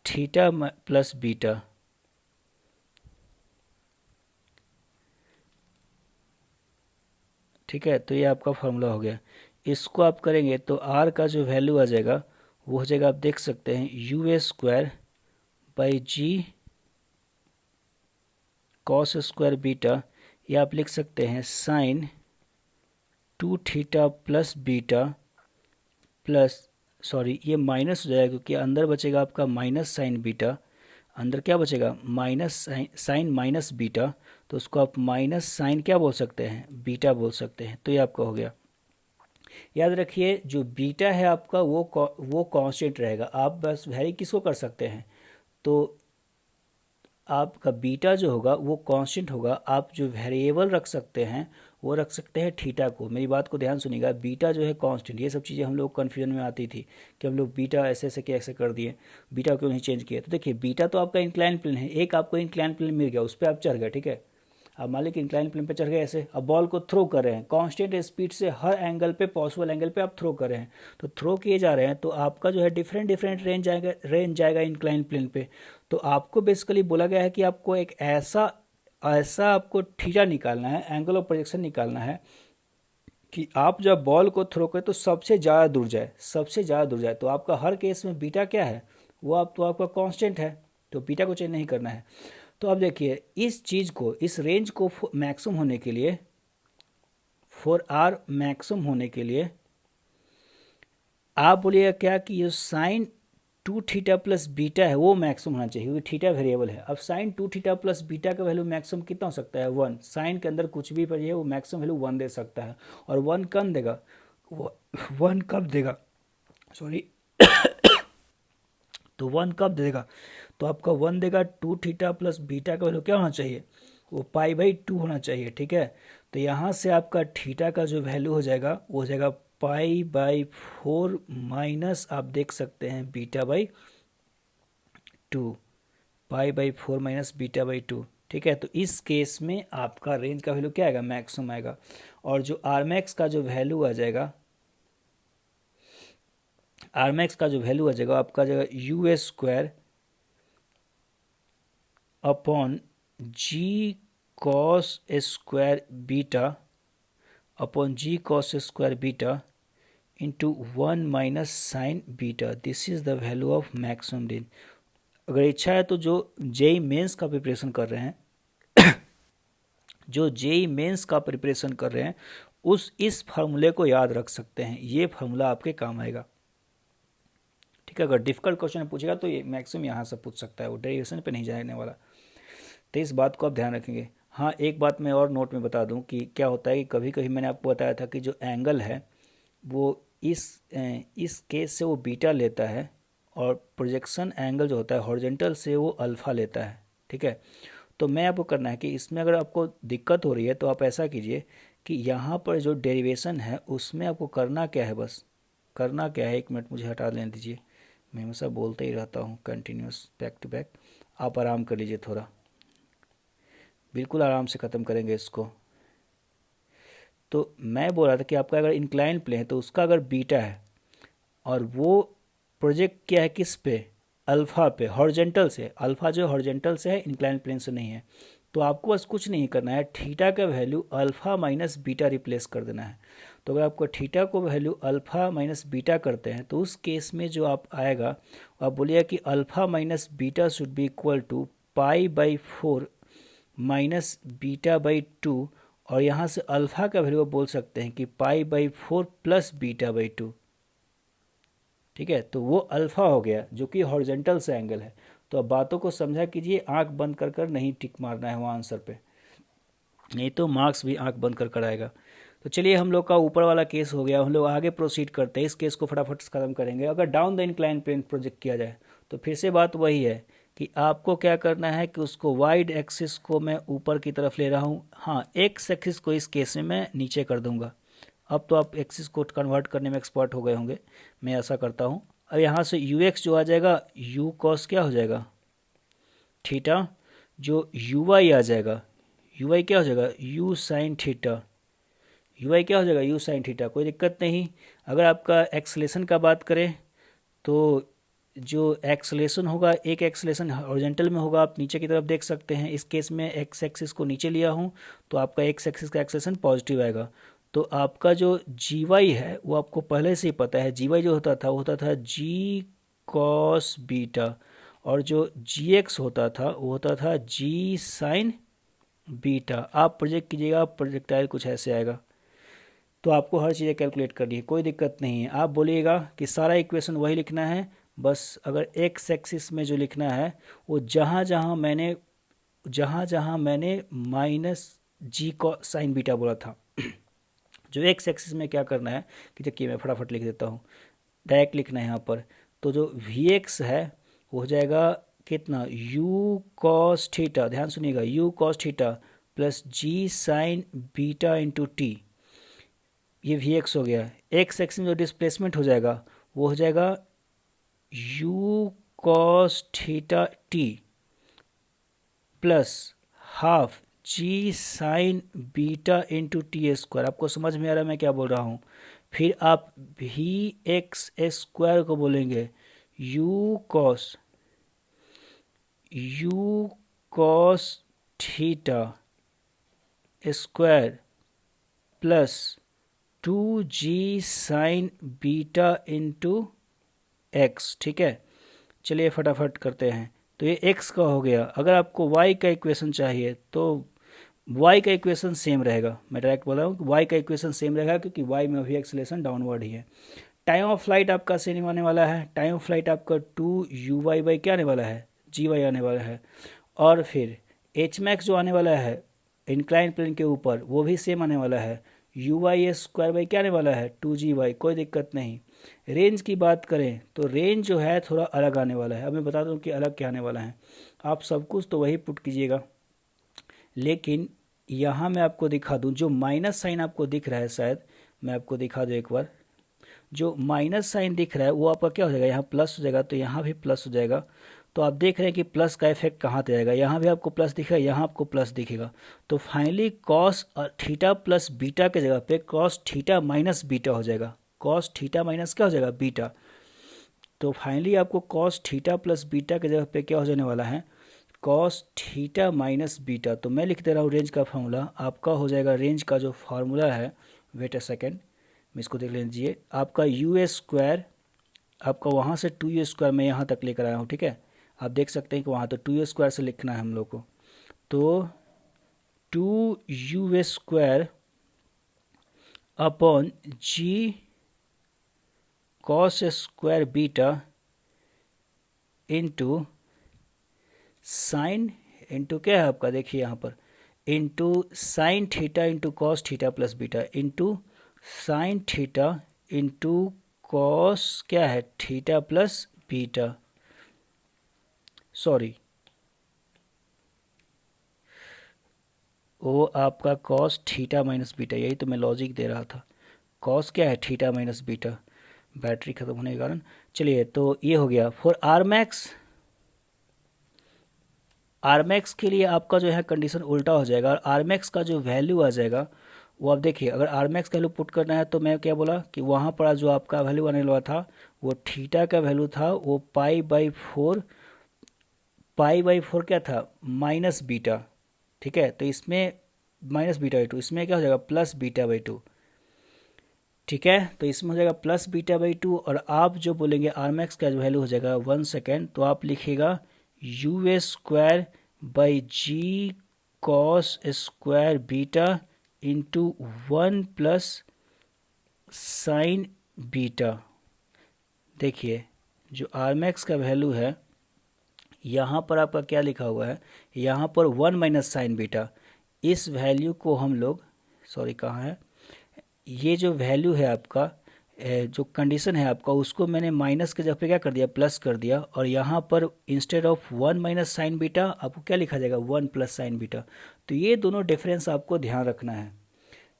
theta plus beta. ठीक है, तो ये आपका फार्मूला हो गया। इसको आप करेंगे तो आर का जो वैल्यू आ जाएगा वो हो जाएगा, आप देख सकते हैं u² by G cos square beta. ये आप लिख सकते हैं sine 2 theta plus beta plus, sorry ये माइनस हो जाएगा क्योंकि अंदर बचेगा आपका माइनस साइन बीटा। अंदर क्या बचेगा माइनस साइन माइनस बीटा। तो उसको आप माइनस साइन क्या बोल सकते हैं बीटा बोल सकते हैं। तो ये आपका हो गया। याद रखिए जो बीटा है आपका वो कांस्टेंट रहेगा। आप बस वैरी किसको कर सकते हैं, तो आपका बीटा जो होगा वो कांस्टेंट होगा। आप जो वेरिएबल रख सकते हैं वो रख सकते हैं थीटा को। मेरी बात को ध्यान सुनिएगा, बीटा जो है कांस्टेंट। ये सब चीज़ें हम लोग कन्फ्यूजन में आती थी कि हम लोग बीटा ऐसे ऐसे कैसे कर दिए, बीटा क्यों नहीं चेंज किया। तो देखिए बीटा तो आपका इंक्लाइन प्लेन है, एक आपको इंक्लाइन प्लेन मिल गया, उस पर आप चढ़ गए, ठीक है। अब मान लीजिए इंक्लाइन प्लेन पे चढ़ गए ऐसे, अब बॉल को थ्रो कर रहे हैं कांस्टेंट स्पीड से, हर एंगल पे पॉसिबल एंगल पे आप थ्रो कर रहे हैं। तो थ्रो किए जा रहे हैं तो आपका जो है डिफरेंट डिफरेंट रेंज जाएगा इंक्लाइन प्लेन पे। तो आपको बेसिकली बोला गया है कि आपको एक ऐसा ऐसा आपको थीटा निकालना है, एंगल ऑफ प्रोजेक्शन निकालना है कि आप जब बॉल को थ्रो करें तो सबसे ज़्यादा दूर जाए, सबसे ज़्यादा दूर जाए। तो आपका हर केस में बीटा क्या है, वो आप तो आपका कांस्टेंट है, तो बीटा को चेंज नहीं करना है। तो अब देखिए इस चीज़ को, इस रेंज को मैक्सिमम होने के लिए, फॉर आर मैक्सिमम होने के लिए आप बोलिएगा क्या कि ये sign to theta plus beta है वो मैक्सिमम होना चाहिए, क्योंकि थीटा वेरिएबल है। अब sign to theta plus beta का वैल्यू मैक्सिमम कितना हो सकता है, 1। साइन के अंदर कुछ भी पड़िए वो मैक्सिमम वैल्यू 1 दे सकता है। और 1 कब देगा, वो 1 कब देगा, सॉरी तो 1 कब देगा, तो आपका 1 देगा टू थीटा प्लस बीटा का वैल्यू क्या होना चाहिए, वो पाई/2 होना चाहिए। ठीक है, तो यहाँ से आपका थीटा का जो वैल्यू हो जाएगा वो हो जाएगा पाई/4 माइनस आप देख सकते हैं बीटा/2, पाई/4 माइनस बीटा/2। ठीक है, तो इस केस में आपका रेंज का वैल्यू क्या आएगा, मैक्सिमम आएगा। और जो आर मैक्स का जो वैल्यू आ जाएगा, आर मैक्स का जो वैल्यू आ जाएगा आपका जाएगा u² upon G cos square beta upon G cos square beta into 1 minus sine beta. This is the value of maximum range. अगर इच्छा है तो जो जेई मेंस का प्रिपरेशन कर रहे हैं जो जेई मेंस का प्रिपरेशन कर रहे हैं उस इस फार्मूले को याद रख सकते हैं, ये फार्मूला आपके काम आएगा। ठीक है, अगर डिफिकल्ट क्वेश्चन पूछेगा तो ये मैक्सिमम यहाँ से पूछ सकता है, वो डेरिवेशन पे नहीं जाने वाला। तो इस बात को आप ध्यान रखेंगे। हाँ, एक बात मैं और नोट में बता दूं कि क्या होता है कि कभी कभी मैंने आपको बताया था कि जो एंगल है वो इस केस से वो बीटा लेता है, और प्रोजेक्शन एंगल जो होता है हॉरिजॉन्टल से वो अल्फ़ा लेता है। ठीक है, तो मैं आपको करना है कि इसमें अगर आपको दिक्कत हो रही है तो आप ऐसा कीजिए कि यहाँ पर जो डेरिवेशन है उसमें आपको करना क्या है, बस करना क्या है, 1 मिनट मुझे हटा लेने दीजिए, मैं हमेशा बोलते ही रहता हूँ कंटिन्यूस बैक टू बैक। आप आराम कर लीजिए थोड़ा, बिल्कुल आराम से ख़त्म करेंगे इसको। तो मैं बोल रहा था कि आपका अगर इंक्लाइन प्लेन है तो उसका अगर बीटा है और वो प्रोजेक्ट किया है किस पे, अल्फ़ा पे, हॉरिजॉन्टल से। अल्फ़ा जो हॉरिजॉन्टल से है, इंक्लाइन प्लेन से नहीं है। तो आपको बस कुछ नहीं करना है, थीटा का value alpha minus beta replace कर देना है। तो अगर आपको थीटा को वैल्यू अल्फ़ा माइनस बीटा करते हैं तो उस केस में जो आप आएगा आप बोलिए कि alpha minus beta should be equal to pi minus beta, और यहाँ से अल्फ़ा का वैल्यू आप बोल सकते हैं कि पाई/4 प्लस बीटा/2। ठीक है, तो वो अल्फ़ा हो गया जो कि हॉरिजॉन्टल से एंगल है। तो अब बातों को समझा कीजिए, आंख बंद कर कर नहीं टिक मारना है वहाँ आंसर पे, नहीं तो मार्क्स भी आंख बंद कर कर आएगा। तो चलिए, हम लोग का ऊपर वाला केस हो गया, हम लोग आगे प्रोसीड करते हैं। इस केस को फटाफट खत्म करेंगे। अगर down the incline plane project किया जाए तो फिर से बात वही है कि आपको क्या करना है कि उसको वाइड एक्सिस को मैं ऊपर की तरफ ले रहा हूँ, हाँ एक्स एक्सिस को इस केस में मैं नीचे कर दूंगा। अब तो आप एक्सिस को कन्वर्ट करने में एक्सपर्ट हो गए होंगे, मैं ऐसा करता हूँ। अब यहाँ से यू एक्स जो आ जाएगा, यू कॉस क्या हो जाएगा थीटा, जो यू वाई आ जाएगा, यू वाई क्या हो जाएगा, यू साइन थीटा, यू आई क्या हो जाएगा, यू साइन थीटा। कोई दिक्कत नहीं। अगर आपका एक्सलेशन का बात करें तो जो एक्सलेशन होगा, एक एक्सलेशन हॉरिजॉन्टल में होगा, आप नीचे की तरफ देख सकते हैं। इस केस में एक्स एक्सिस को नीचे लिया हूँ तो आपका एक्स एक्सिस का एक्सलेशन पॉजिटिव आएगा। तो आपका जो जी वाई है वो आपको पहले से ही पता है, जी वाई जो होता था वो होता था जी कॉस बीटा, और जो जी एक्स होता था वो होता था जी साइन बीटा। आप प्रोजेक्ट कीजिएगा, प्रोजेक्टाइल कुछ ऐसे आएगा। तो आपको हर चीज़ें कैलकुलेट करनी है, कोई दिक्कत नहीं है। आप बोलिएगा कि सारा इक्वेशन वही लिखना है, बस अगर एक्स एक्सिस में जो लिखना है वो जहाँ जहाँ मैंने माइनस जी को साइन बीटा बोला था जो एक्स एक्सिस में क्या करना है कि देखिए मैं फटाफट लिख देता हूँ, डायरेक्ट लिखना है यहाँ पर। तो जो वी एक्स है वो हो जाएगा कितना, यू कॉस थीटा, ध्यान सुनिएगा, U cos theta plus G sine beta into T, ये वी एक्स हो गया। एक्स एक्स में जो डिस्प्लेसमेंट हो जाएगा वो हो जाएगा U cos theta T plus half G sine beta into T square. आपको समझ में आ रहा है मैं क्या बोल रहा हूँ। फिर आप वी एक्स स्क्वायर को बोलेंगे you cos theta square plus 2g sign beta into x. ठीक है, चलिए फटाफट करते हैं। तो ये x का हो गया। अगर आपको y का इक्वेशन चाहिए तो y का इक्वेशन सेम रहेगा, मैं डायरेक्ट बोल रहा हूँ कि y का इक्वेशन सेम रहेगा क्योंकि y में अभी एक्सेलेरेशन डाउनवर्ड ही है। टाइम ऑफ फ्लाइट आपका सेम आने वाला है, टाइम ऑफ फ्लाइट आपका 2u बाई क्या आने वाला है, gy आने वाला है। और फिर एच मैक्स जो आने वाला है इंक्लाइन प्लेन के ऊपर वो भी सेम आने वाला है, u/² बाई क्या आने वाला है 2gy, कोई दिक्कत नहीं। रेंज की बात करें तो रेंज जो है थोड़ा अलग आने वाला है, अब मैं बता दूं कि अलग क्या आने वाला है। आप सब कुछ तो वही पुट कीजिएगा, लेकिन यहाँ मैं आपको दिखा दूं, जो माइनस साइन आपको दिख रहा है, शायद मैं आपको दिखा दूं एक बार, जो माइनस साइन दिख रहा है वो आपका क्या हो जाएगा, यहाँ प्लस हो जाएगा, तो यहाँ भी प्लस हो जाएगा। तो आप देख रहे हैं कि प्लस का इफेक्ट कहाँ पे आएगा, यहाँ भी आपको प्लस दिखेगा, यहाँ आपको प्लस दिखेगा। तो finally cos theta plus beta के जगह पे कॉस थीटा माइनस बीटा हो जाएगा, कॉस थीटा माइनस क्या हो जाएगा बीटा। तो फाइनली आपको कॉस थीटा प्लस बीटा के जगह पे क्या हो जाने वाला है, कॉस थीटा माइनस बीटा। तो मैं लिख दे रहा हूँ रेंज का फार्मूला आपका हो जाएगा, रेंज का जो फार्मूला है, वेट अ सेकेंड मैं इसको देख लीजिए, आपका u² आपका वहाँ से 2u² मैं यहाँ तक लेकर आया हूँ, ठीक है। आप देख सकते हैं कि वहाँ तो 2u² से लिखना है हम लोग को, तो 2u² upon g cos square beta into sine into क्या है आपका, देखिए यहाँ पर into sine theta into cos theta plus beta into sine theta into cos क्या है थीटा प्लस बीटा, सॉरी वो आपका कॉस थीटा माइनस बीटा, यही तो मैं लॉजिक दे रहा था, कॉस क्या है थीटा माइनस बीटा, बैटरी खत्म होने के कारण। चलिए तो ये हो गया। फॉर आर मैक्स के लिए आपका जो है कंडीशन उल्टा हो जाएगा, और आर मैक्स का जो वैल्यू आ जाएगा वो आप देखिए, अगर आर मैक्स का वैल्यू पुट करना है तो मैं क्या बोला कि वहाँ पर जो आपका वैल्यू आने वाला था वो थीटा का वैल्यू था वो पाई/4, पाई/4 क्या था माइनस बीटा, ठीक है। तो इसमें -β/2, इसमें क्या हो जाएगा +β/2, ठीक है। तो इसमें हो जाएगा +β/2, और आप जो बोलेंगे आर मैक्स का जो वैल्यू हो जाएगा 1 सेकेंड, तो आप लिखिएगा u² by G cos square beta into 1 plus sine beta. देखिए जो आर मैक्स का वैल्यू है यहाँ पर आपका क्या लिखा हुआ है, यहाँ पर 1 माइनस साइन बीटा, इस वैल्यू को हम लोग, सॉरी कहाँ है, ये जो वैल्यू है आपका, जो कंडीशन है आपका, उसको मैंने माइनस के जगह पे क्या कर दिया प्लस कर दिया, और यहाँ पर instead of 1 minus sine beta आपको क्या लिखा जाएगा 1 प्लस साइन बीटा। तो ये दोनों डिफरेंस आपको ध्यान रखना है,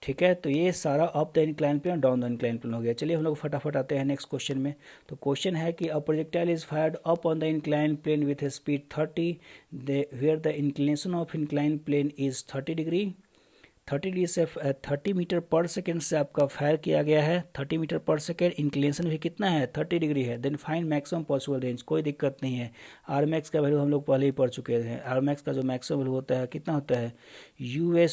ठीक है। तो ये सारा अप द इंक्लाइन प्लेन और डाउन द इंक्लाइन प्लेन हो गया। चलिए हम लोग फटाफट आते हैं नेक्स्ट क्वेश्चन में। तो क्वेश्चन है कि a projectile is fired up on the incline plane with speed 30 where the inclination of incline plane is 30 degree, 30 degree से 30 मीटर पर सेकेंड से आपका फायर किया गया है, 30 मीटर पर सेकेंड, इंक्लिनेशन भी कितना है 30 डिग्री है। Then find maximum possible range, कोई दिक्कत नहीं है। आर मैक्स का वैल्यू हम लोग पहले ही पढ़ चुके हैं, आर मैक्स का जो मैक्सिमम वैल्यू होता है कितना होता है u²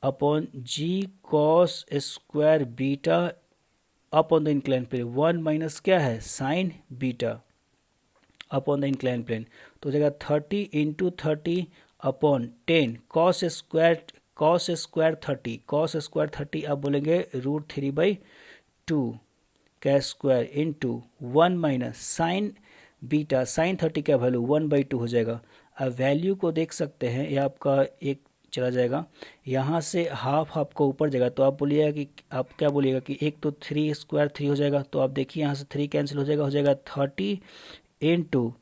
upon G cos square beta upon the incline plane, 1 minus क्या है sine beta upon the incline plane. तो हो जाएगा 30 इंटू 30 अपॉन 10 कॉस स्क्वायर 30 आप बोलेंगे √3/2 का square into 1 minus sine beta, sine 30 का वैल्यू 1/2 हो जाएगा। अब वैल्यू को देख सकते हैं, ये आपका एक चला जाएगा, यहाँ से हाफ आपको ऊपर जाएगा, तो आप बोलिएगा कि आप क्या बोलिएगा कि एक तो 3² हो जाएगा, तो आप देखिए यहाँ से 3 कैंसिल हो जाएगा 30 into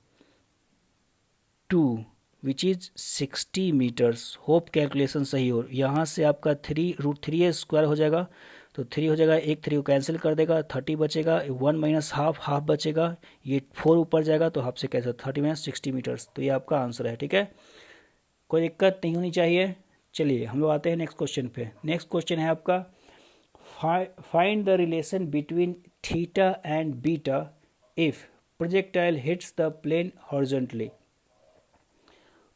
2 which is 60 metres. Hope calculation सही हो, यहाँ से आपका 3√3² हो जाएगा, तो 3 हो जाएगा, एक 3 को कैंसिल कर देगा, 30 बचेगा, 1 माइनस हाफ बचेगा, ये 4 ऊपर जाएगा तो हाफ से कैंसिल, 30 माइनस 60 मीटर्स। तो ये आपका आंसर है, ठीक है, कोई दिक्कत नहीं होनी चाहिए। चलिए हम लोग आते हैं नेक्स्ट क्वेश्चन पे। नेक्स्ट क्वेश्चन है आपका find the relation between theta and beta if projectile hits the plane horizontally.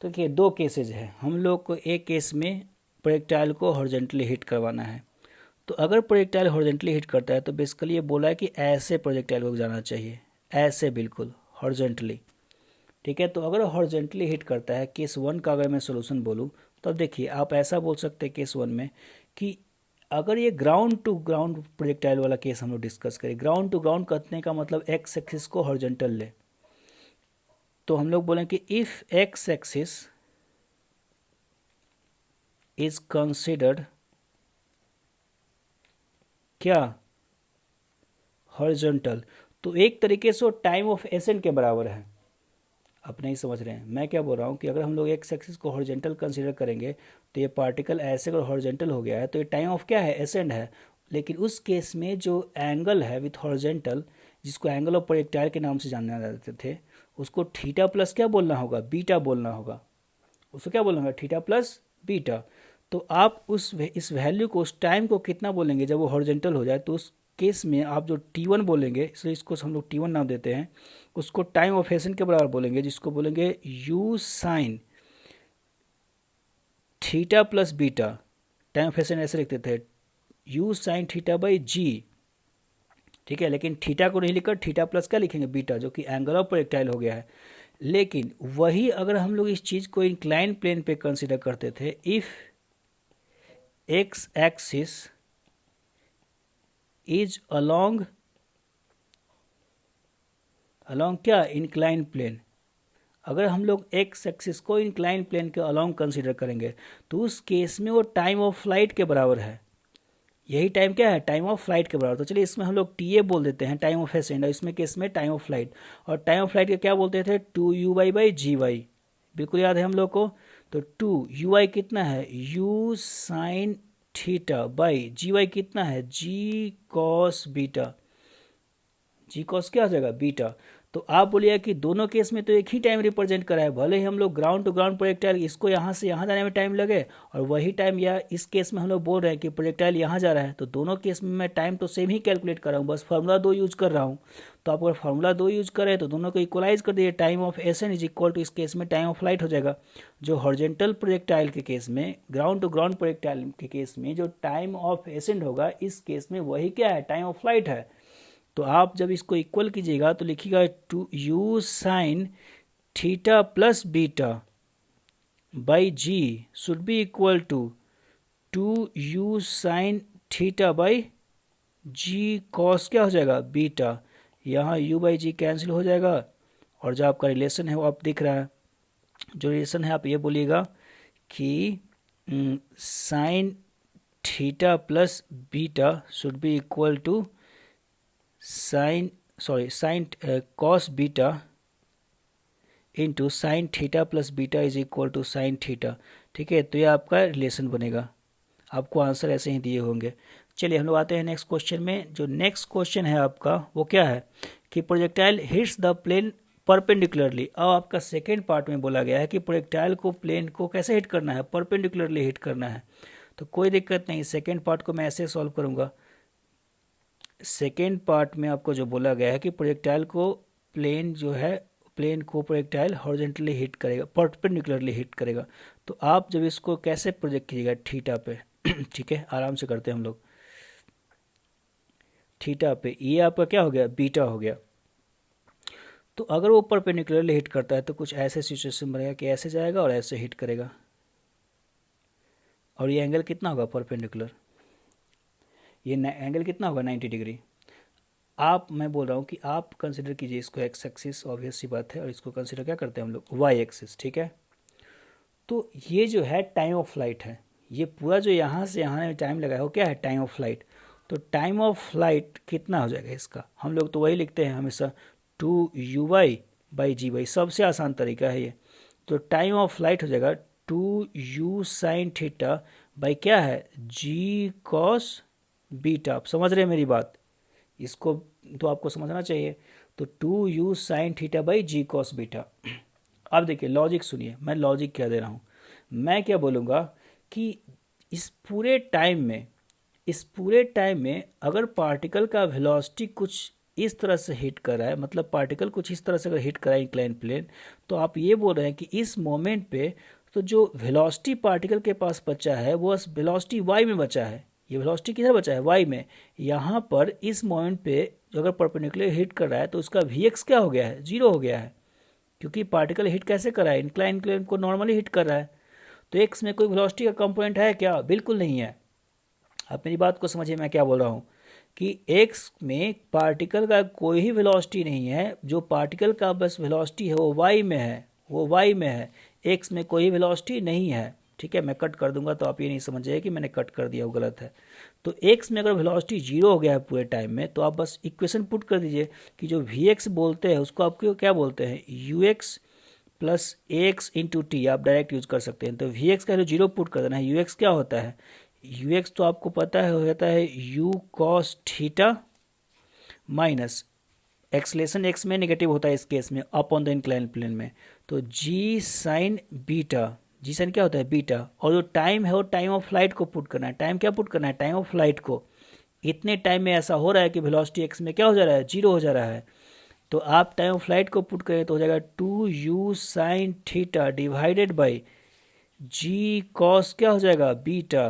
तो देखिए दो केसेज है, हम लोग को एक केस में प्रोजेक्टाइल को हॉरिजॉन्टली हिट करवाना है। तो अगर प्रोजेक्टाइल हॉरिजॉन्टली हिट करता है तो बेसिकली ये बोला है कि ऐसे प्रोजेक्टाइल को जाना चाहिए, ऐसे बिल्कुल हॉरिजॉन्टली, ठीक है। तो अगर हॉरिजॉन्टली हिट करता है, केस 1 का अगर मैं सोल्यूशन बोलूँ तो अब देखिए आप ऐसा बोल सकते हैं केस 1 में कि अगर ये ग्राउंड टू ग्राउंड प्रोजेक्टाइल वाला केस हम लोग डिस्कस करें, ग्राउंड टू ग्राउंड करने का मतलब एक्स एक्सिस को हॉरिजॉन्टल ले, तो हम लोग बोलें कि if x axis is considered क्या, हॉरिजॉन्टल, तो एक तरीके से वो टाइम ऑफ एसेंट के बराबर है। आप नहीं समझ रहे हैं मैं क्या बोल रहा हूँ कि अगर हम लोग एक्स एक्सिस को हॉरिजॉन्टल कंसीडर करेंगे तो ये पार्टिकल ऐसे अगर हॉरिजॉन्टल हो गया है तो ये टाइम ऑफ क्या है, एसेंट है। लेकिन उस केस में जो एंगल है विथ हॉरिजॉन्टल, जिसको एंगल ऑफ प्रोजेक्टाइल के नाम से जाने जाते थे, उसको थीटा प्लस क्या बोलना होगा, बीटा बोलना होगा। उसको क्या बोलना होगा, थीटा प्लस बीटा। तो आप इस वैल्यू को, उस टाइम को कितना बोलेंगे जब वो हॉरिजॉन्टल हो जाए, तो उस केस में आप जो T1 बोलेंगे, इसलिए इसको हम लोग T1 नाम देते हैं, उसको टाइम ऑफ एसेंट के बराबर बोलेंगे, जिसको बोलेंगे you sine theta plus beta. Time of accent ऐसे लिखते थे, यू साइन थीटा बाई जी, ठीक है। लेकिन थीटा को नहीं लिखकर थीटा प्लस क्या लिखेंगे, बीटा, जो कि एंगल ऑफ प्रोजेक्टाइल हो गया है। लेकिन वही अगर हम लोग इस चीज़ को इंक्लाइन प्लेन पे कंसीडर करते थे, if x axis is along क्या, इंक्लाइन प्लेन, अगर हम लोग एक्स एक्सिस को इंक्लाइन प्लेन के अलोंग कंसीडर करेंगे तो उस केस में वो टाइम ऑफ फ्लाइट के बराबर है। यही टाइम क्या है, टाइम ऑफ फ्लाइट के बराबर। तो चलिए इसमें हम लोग टी ए बोल देते हैं, टाइम ऑफ एसेंट, और इसमें केस में टाइम ऑफ फ्लाइट। और टाइम ऑफ फ्लाइट के क्या बोलते थे, 2u बाई जी वाई, बिल्कुल याद है हम लोग को। तो 2u कितना है, u साइन थीटा बाई जी कितना है, जी कॉस बीटा। जी कॉस क्या हो जाएगा, बीटा। तो आप बोलिए कि दोनों केस में तो एक ही टाइम रिप्रेजेंट करा है, भले ही हम लोग ग्राउंड टू ग्राउंड प्रोजेक्टाइल इसको यहाँ से यहाँ जाने में टाइम लगे, और वही टाइम या इस केस में हम लोग बोल रहे हैं कि प्रोजेक्टाइल यहाँ जा रहा है, तो दोनों केस में मैं टाइम तो सेम ही कैलकुलेट कर रहा हूँ, बस फार्मूला 2 यूज कर रहा हूँ। तो आप अगर फार्मूला 2 यूज करें तो दोनों को इक्वलाइज कर दिए, time of ascent is equal to इस केस में टाइम ऑफ लाइट हो जाएगा। जो हॉरिजॉन्टल प्रोजेक्टाइल के केस में, ग्राउंड टू ग्राउंड प्रोजेक्टाइल के केस में जो टाइम ऑफ एसेंट होगा, इस केस में वही क्या है, टाइम ऑफ लाइट है। तो आप जब इसको इक्वल कीजिएगा तो लिखिएगा 2u sine theta plus beta by G should be equal to 2u sine theta by G cos क्या हो जाएगा, बीटा। यहाँ u बाई जी कैंसिल हो जाएगा, और जो आपका रिलेशन है वो आप दिख रहा है। जो रिलेशन है आप ये बोलिएगा कि sine theta plus beta should be equal to sine cos beta into sine theta plus beta is equal to sine theta, ठीक है। तो ये आपका रिलेशन बनेगा, आपको आंसर ऐसे ही दिए होंगे। चलिए हम लोग आते हैं नेक्स्ट क्वेश्चन में। जो नेक्स्ट क्वेश्चन है आपका वो क्या है कि projectile hits the plane perpendicularly. अब आपका सेकेंड पार्ट में बोला गया है कि प्रोजेक्टाइल को प्लेन को कैसे हिट करना है, परपेंडिकुलरली हिट करना है। तो कोई दिक्कत नहीं, सेकेंड पार्ट को मैं ऐसे सॉल्व करूंगा। सेकेंड पार्ट में आपको जो बोला गया है कि प्रोजेक्टाइल को प्लेन जो है, प्लेन को प्रोजेक्टाइल हॉरिजॉन्टली हिट करेगा, परपेंडिकुलरली हिट करेगा। तो आप जब इसको कैसे प्रोजेक्ट कीजिएगा, थीटा पे ठीक है, आराम से करते हैं हम लोग। थीटा पे ये आपका क्या हो गया, बीटा हो गया। तो अगर वो परपेंडिकुलरली हिट करता है तो कुछ ऐसे सिचुएशन बनेगा कि ऐसे जाएगा और ऐसे हिट करेगा, और ये एंगल कितना होगा परपेंडिकुलर, ये एंगल कितना होगा 90 डिग्री। मैं बोल रहा हूँ कि आप कंसिडर कीजिए इसको एक्स एक्सिस, ऑब्वियस सी बात है, और इसको कंसिडर क्या करते हैं हम लोग, वाई एक्सिस, ठीक है। तो ये जो है टाइम ऑफ फ्लाइट है, ये पूरा जो यहाँ से यहाँ टाइम लगा है वो क्या है, टाइम ऑफ फ्लाइट। तो टाइम ऑफ फ्लाइट कितना हो जाएगा इसका, हम लोग तो वही लिखते हैं हमेशा 2u बाई जी वाई, सबसे आसान तरीका है ये। तो टाइम ऑफ फ्लाइट हो जाएगा 2u साइन थीटा बाई क्या है, जी कॉस बीटा। आप समझ रहे हैं मेरी बात, इसको तो आपको समझना चाहिए। तो 2u sine theta by G cos beta. अब देखिए लॉजिक सुनिए, मैं लॉजिक क्या दे रहा हूँ। मैं क्या बोलूँगा कि इस पूरे टाइम में अगर पार्टिकल का वेलोसिटी कुछ इस तरह से हिट कर रहा है, मतलब पार्टिकल कुछ इस तरह से अगर हिट कर रहा है इंक्लाइन प्लेन, तो आप ये बोल रहे हैं कि इस मोमेंट पे तो जो वेलोसिटी पार्टिकल के पास बचा है वो वेलोसिटी वाई में बचा है। ये वेलोसिटी किधर बचा है, वाई में। यहाँ पर इस मोमेंट पे जो अगर परपेंडिकुलर हिट कर रहा है तो उसका वी एक्स क्या हो गया है, जीरो हो गया है, क्योंकि पार्टिकल हिट कैसे कर रहा है, इंक्लाइन प्लेन को नॉर्मली हिट कर रहा है। तो एक्स में कोई वेलोसिटी का कंपोनेंट है क्या, बिल्कुल नहीं है। आप मेरी बात को समझिए, मैं क्या बोल रहा हूँ कि एक्स में पार्टिकल का कोई ही वेलोसिटी नहीं है, जो पार्टिकल का बस वेलोसिटी है वो वाई में है, वो वाई में है, एक्स में कोई वेलोसिटी नहीं है। ठीक है, मैं कट कर दूंगा तो आप ये नहीं समझिए कि मैंने कट कर दिया, वो गलत है। तो एक्स में अगर वेलोसिटी जीरो हो गया है पूरे टाइम में, तो आप बस इक्वेशन पुट कर दीजिए कि जो वी एक्स बोलते हैं उसको आपको क्या बोलते हैं, you X plus A X into T, आप डायरेक्ट यूज कर सकते हैं। तो वी एक्स का जीरो पुट कर देना है। यू एक्स क्या होता है, यू एक्स तो आपको पता है हो जाता है U cos theta minus acceleration X में नेगेटिव होता है इस केस में, up on the incline plane में, तो G sine beta, G sine क्या होता है बीटा, और जो टाइम है वो टाइम ऑफ फ्लाइट को पुट करना है। टाइम क्या पुट करना है, टाइम ऑफ फ्लाइट को। इतने टाइम में ऐसा हो रहा है कि वेलोसिटी एक्स में क्या हो जा रहा है, जीरो हो जा रहा है। तो आप टाइम ऑफ फ्लाइट को पुट करें तो हो जाएगा 2u sine theta divided by G cos क्या हो जाएगा बीटा।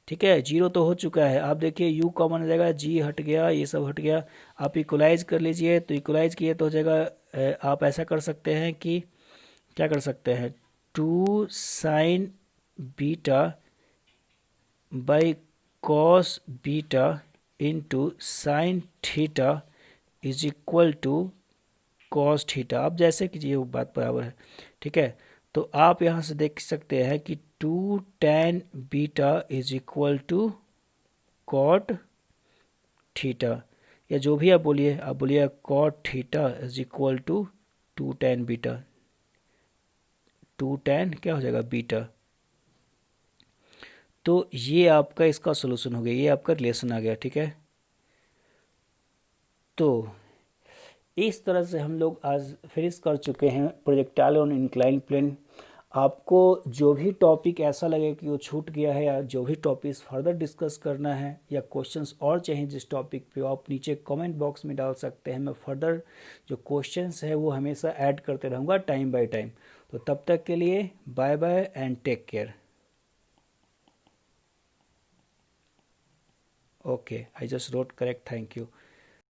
ठीक है, जीरो तो हो चुका है, आप देखिए u कॉमन हो जाएगा, जी हट गया, ये सब हट गया। आप इक्वलाइज कर लीजिए, तो इक्वलाइज किए तो हो जाएगा आप ऐसा कर सकते हैं कि क्या कर सकते हैं, 2 sine beta by cos beta into sine theta is equal to cos theta. आप जैसे कीजिए वो बात बराबर है। ठीक है, तो आप यहाँ से देख सकते हैं कि 2 tan beta is equal to cot theta, या जो भी आप बोलिए cot theta is equal to 2 tan beta, 2 tan क्या हो जाएगा बीटा। तो ये आपका इसका सोल्यूशन हो गया, ये आपका रिलेशन आ गया। ठीक है, तो इस तरह से हम लोग आज फिनिश कर चुके हैं प्रोजेक्टाइल ऑन इंक्लाइन प्लेन। आपको जो भी टॉपिक ऐसा लगे कि वो छूट गया है, या जो भी टॉपिक्स फर्दर डिस्कस करना है, या क्वेश्चंस और चाहिए जिस टॉपिक पे, आप नीचे कमेंट बॉक्स में डाल सकते हैं। मैं फर्दर जो क्वेश्चंस है वो हमेशा ऐड करते रहूँगा टाइम बाय टाइम। तो तब तक के लिए bye bye and take care. Okay, I just wrote correct, thank you.